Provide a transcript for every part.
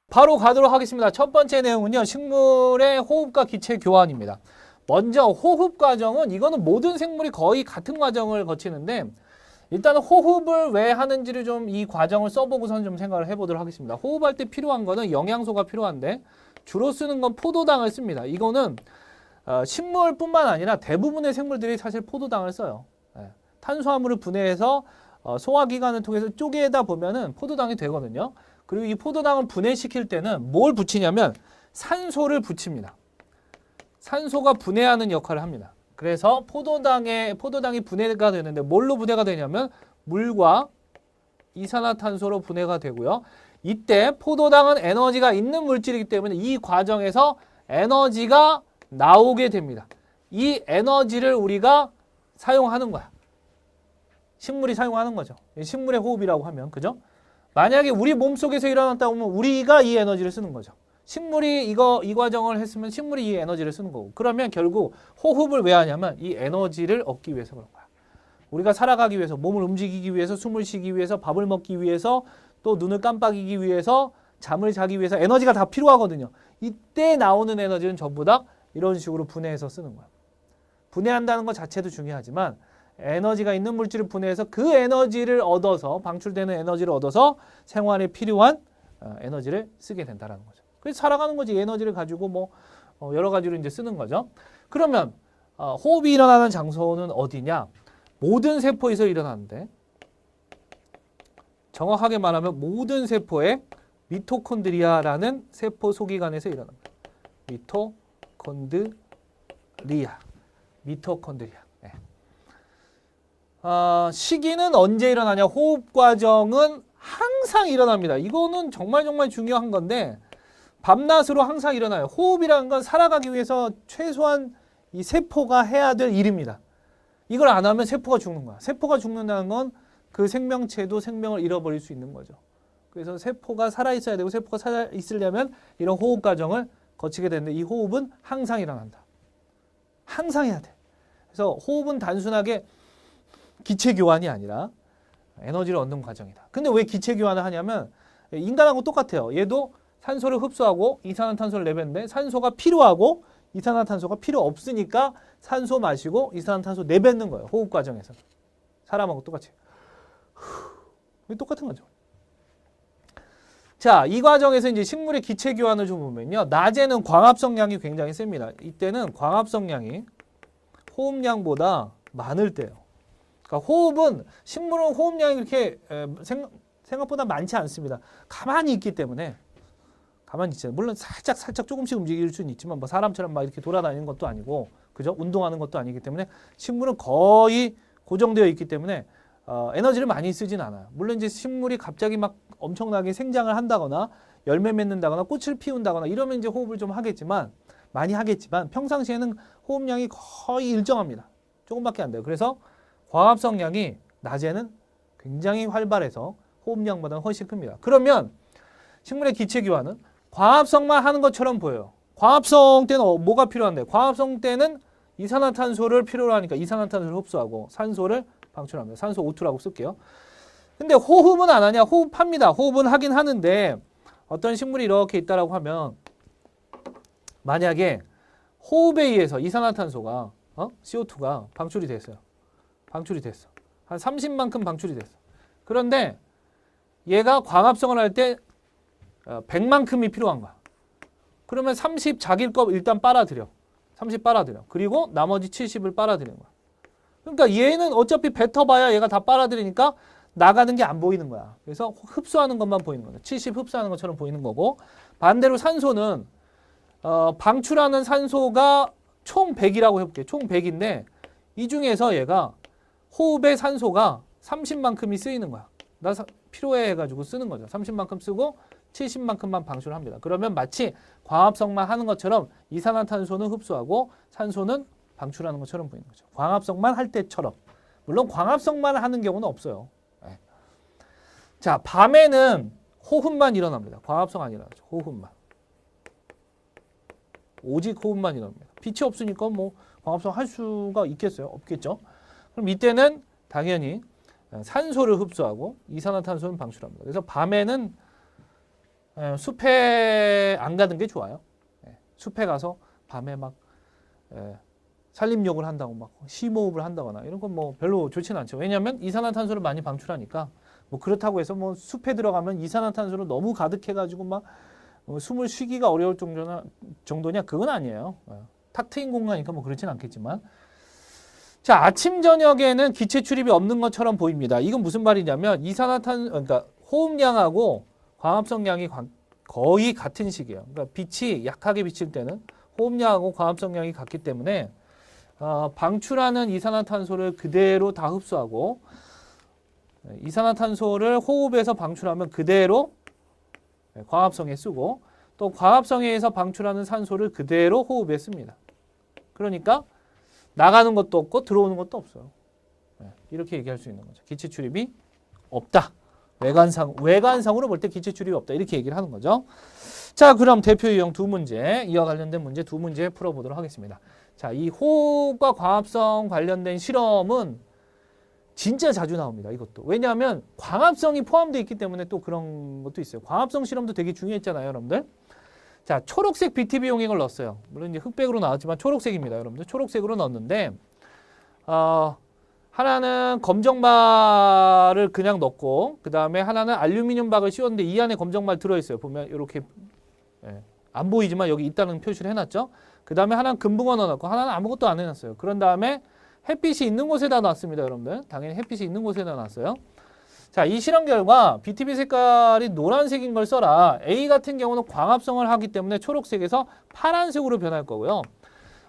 바로 가도록 하겠습니다. 첫 번째 내용은요. 식물의 호흡과 기체 교환입니다. 먼저 호흡 과정은 이거는 모든 생물이 거의 같은 과정을 거치는데 일단 호흡을 왜 하는지를 좀 이 과정을 써보고선 좀 생각을 해보도록 하겠습니다. 호흡할 때 필요한 거는 영양소가 필요한데 주로 쓰는 건 포도당을 씁니다. 이거는 식물뿐만 아니라 대부분의 생물들이 사실 포도당을 써요. 탄수화물을 분해해서 소화기관을 통해서 쪼개다 보면은 포도당이 되거든요. 그리고 이 포도당을 분해시킬 때는 뭘 붙이냐면 산소를 붙입니다. 산소가 분해하는 역할을 합니다. 그래서 포도당이 분해가 되는데 뭘로 분해가 되냐면 물과 이산화탄소로 분해가 되고요. 이때 포도당은 에너지가 있는 물질이기 때문에 이 과정에서 에너지가 나오게 됩니다. 이 에너지를 우리가 사용하는 거야. 식물이 사용하는 거죠. 식물의 호흡이라고 하면, 그죠? 만약에 우리 몸속에서 일어났다 보면 우리가 이 에너지를 쓰는 거죠. 식물이 이 과정을 했으면 식물이 이 에너지를 쓰는 거고. 그러면 결국 호흡을 왜 하냐면 이 에너지를 얻기 위해서 그런 거야. 우리가 살아가기 위해서, 몸을 움직이기 위해서, 숨을 쉬기 위해서, 밥을 먹기 위해서, 또 눈을 깜빡이기 위해서, 잠을 자기 위해서 에너지가 다 필요하거든요. 이때 나오는 에너지는 전부 다 이런 식으로 분해해서 쓰는 거야. 분해한다는 것 자체도 중요하지만 에너지가 있는 물질을 분해해서 그 에너지를 얻어서 방출되는 에너지를 얻어서 생활에 필요한 에너지를 쓰게 된다는 거죠. 그래서 살아가는 거지. 에너지를 가지고 뭐 여러 가지로 이제 쓰는 거죠. 그러면 호흡이 일어나는 장소는 어디냐? 모든 세포에서 일어나는데 정확하게 말하면 모든 세포의 미토콘드리아라는 세포 소기관에서 일어납니다. 미토콘드리아. 네. 시기는 언제 일어나냐? 호흡 과정은 항상 일어납니다. 이거는 정말 중요한 건데 밤낮으로 항상 일어나요. 호흡이라는 건 살아가기 위해서 최소한 이 세포가 해야 될 일입니다. 이걸 안 하면 세포가 죽는 거야. 세포가 죽는다는 건 그 생명체도 생명을 잃어버릴 수 있는 거죠. 그래서 세포가 살아있어야 되고 세포가 살아있으려면 이런 호흡 과정을 거치게 되는데 이 호흡은 항상 일어난다. 항상 해야 돼. 그래서 호흡은 단순하게 기체 교환이 아니라 에너지를 얻는 과정이다. 근데 왜 기체 교환을 하냐면 인간하고 똑같아요. 얘도 산소를 흡수하고 이산화탄소를 내뱉는데 산소가 필요하고 이산화탄소가 필요 없으니까 산소 마시고 이산화탄소 내뱉는 거예요. 호흡 과정에서. 사람하고 똑같이. 똑같은 거죠. 자, 이 과정에서 이제 식물의 기체 교환을 좀 보면요. 낮에는 광합성량이 굉장히 셉니다. 이때는 광합성량이 호흡량보다 많을 때예요. 그러니까 식물은 호흡량이 그렇게 생각보다 많지 않습니다. 가만히 있기 때문에 가만히 있잖아요. 물론 살짝 조금씩 움직일 수는 있지만 뭐 사람처럼 막 이렇게 돌아다니는 것도 아니고, 그죠? 운동하는 것도 아니기 때문에 식물은 거의 고정되어 있기 때문에 에너지를 많이 쓰진 않아요. 물론 이제 식물이 갑자기 막 엄청나게 생장을 한다거나 열매 맺는다거나 꽃을 피운다거나 이러면 이제 호흡을 좀 많이 하겠지만 평상시에는 호흡량이 거의 일정합니다. 조금밖에 안 돼요. 그래서 광합성량이 낮에는 굉장히 활발해서 호흡량보다는 훨씬 큽니다. 그러면 식물의 기체 교환은 광합성만 하는 것처럼 보여요. 광합성 때는 뭐가 필요한데? 광합성 때는 이산화탄소를 필요로 하니까 이산화탄소를 흡수하고 산소를 방출합니다. 산소 O2라고 쓸게요. 근데 호흡은 안 하냐? 호흡합니다. 호흡은 하긴 하는데 어떤 식물이 이렇게 있다라고 하면 만약에 호흡에 의해서 이산화탄소가 CO2가 방출이 됐어요. 한 30만큼 방출이 됐어. 그런데 얘가 광합성을 할 때 100만큼이 필요한 거야. 그러면 30 자기 거 일단 빨아들여. 30 빨아들여. 그리고 나머지 70을 빨아들이는 거야. 그러니까 얘는 어차피 뱉어봐야 얘가 다 빨아들이니까 나가는 게 안 보이는 거야. 그래서 흡수하는 것만 보이는 거야. 70 흡수하는 것처럼 보이는 거고, 반대로 산소는 방출하는 산소가 총 100이라고 해볼게. 총 100인데 이 중에서 얘가 호흡의 산소가 30만큼이 쓰이는 거야. 나 필요해 해가지고 쓰는 거죠. 30만큼 쓰고 70만큼만 방출합니다. 그러면 마치 광합성만 하는 것처럼 이산화탄소는 흡수하고 산소는 방출하는 것처럼 보이는 거죠. 광합성만 할 때처럼. 물론 광합성만 하는 경우는 없어요. 네. 자, 밤에는 호흡만 일어납니다. 광합성 안 일어나죠. 호흡만. 오직 호흡만 일어납니다. 빛이 없으니까 뭐 광합성 할 수가 있겠어요? 없겠죠. 그럼 이때는 당연히 산소를 흡수하고 이산화탄소는 방출합니다. 그래서 밤에는 숲에 안 가는 게 좋아요. 숲에 가서 밤에 막 산림욕을 한다고 막 심호흡을 한다거나 이런 건 뭐 별로 좋지는 않죠. 왜냐하면 이산화탄소를 많이 방출하니까 뭐 그렇다고 해서 뭐 숲에 들어가면 이산화탄소로 너무 가득해가지고 막 숨을 쉬기가 어려울 정도냐 그건 아니에요. 탁 트인 공간이니까 뭐 그렇진 않겠지만 자 아침 저녁에는 기체 출입이 없는 것처럼 보입니다. 이건 무슨 말이냐면 그러니까 호흡량하고 광합성량이 거의 같은 식이에요. 그러니까 빛이 약하게 비칠 때는 호흡량하고 광합성량이 같기 때문에 방출하는 이산화탄소를 그대로 다 흡수하고 이산화탄소를 호흡에서 방출하면 그대로 광합성에 쓰고 또 광합성에서 방출하는 산소를 그대로 호흡에 씁니다. 그러니까 나가는 것도 없고 들어오는 것도 없어요. 이렇게 얘기할 수 있는 거죠. 기체 출입이 없다. 외관상으로 볼 때 기체 출입이 없다. 이렇게 얘기를 하는 거죠. 자, 그럼 대표 유형 두 문제, 이와 관련된 문제 두 문제 풀어보도록 하겠습니다. 자, 이 호흡과 광합성 관련된 실험은 진짜 자주 나옵니다. 이것도. 왜냐하면 광합성이 포함되어 있기 때문에 또 그런 것도 있어요. 광합성 실험도 되게 중요했잖아요, 여러분들. 자, 초록색 BTB 용액을 넣었어요. 물론 이제 흑백으로 나왔지만 초록색입니다, 여러분들. 초록색으로 넣었는데, 하나는 검정말을 그냥 넣고, 그 다음에 하나는 알루미늄 박을 씌웠는데 이 안에 검정말 들어있어요. 보면 이렇게 안 보이지만 여기 있다는 표시를 해놨죠. 그 다음에 하나는 금붕어 넣어놨고, 하나는 아무것도 안 해놨어요. 그런 다음에 햇빛이 있는 곳에다 놨습니다, 여러분들. 당연히 햇빛이 있는 곳에다 놨어요. 자, 이 실험 결과 BTB 색깔이 노란색인 걸 써라. A 같은 경우는 광합성을 하기 때문에 초록색에서 파란색으로 변할 거고요.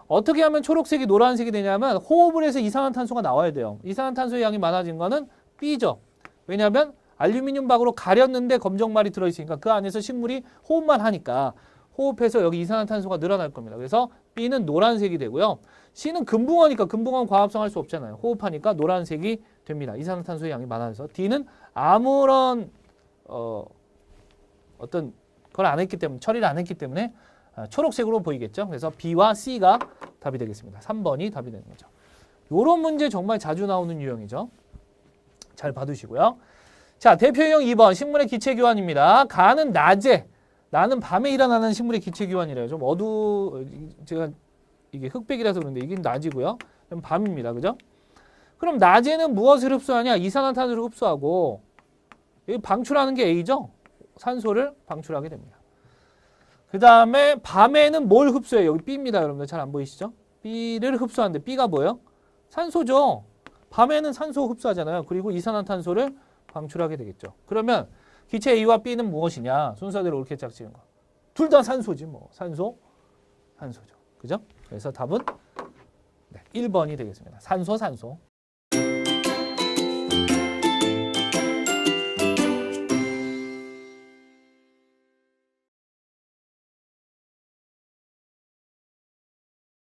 어떻게 하면 초록색이 노란색이 되냐면 호흡을 해서 이산화탄소가 나와야 돼요. 이산화탄소의 양이 많아진 거는 B죠. 왜냐하면 알루미늄 박으로 가렸는데 검정말이 들어있으니까 그 안에서 식물이 호흡만 하니까 호흡해서 여기 이산화탄소가 늘어날 겁니다. 그래서 B는 노란색이 되고요. C는 금붕어니까 금붕어는 과합성 할 수 없잖아요. 호흡하니까 노란색이 됩니다. 이산화탄소의 양이 많아서. D는 아무런 어떤 걸 안 했기 때문에 처리를 안 했기 때문에 초록색으로 보이겠죠. 그래서 B와 C가 답이 되겠습니다. 3번이 답이 되는 거죠. 이런 문제 정말 자주 나오는 유형이죠. 잘 봐두시고요. 자, 대표 유형 2번 식물의 기체 교환입니다. 가는 낮에, 나는 밤에 일어나는 식물의 기체 교환이래요. 좀 제가 이게 흑백이라서 그런데 이게 낮이고요. 그럼 밤입니다. 그죠? 그럼 낮에는 무엇을 흡수하냐? 이산화탄소를 흡수하고 방출하는 게 A죠? 산소를 방출하게 됩니다. 그 다음에 밤에는 뭘 흡수해요? 여기 B입니다. 여러분들 잘 안 보이시죠? B를 흡수하는데 B가 뭐예요? 산소죠. 밤에는 산소 흡수하잖아요. 그리고 이산화탄소를 방출하게 되겠죠. 그러면 기체 A와 B는 무엇이냐? 순서대로 이렇게 짝지는 거. 둘 다 산소지 뭐. 산소죠. 그죠? 그래서 답은 1번이 되겠습니다. 산소.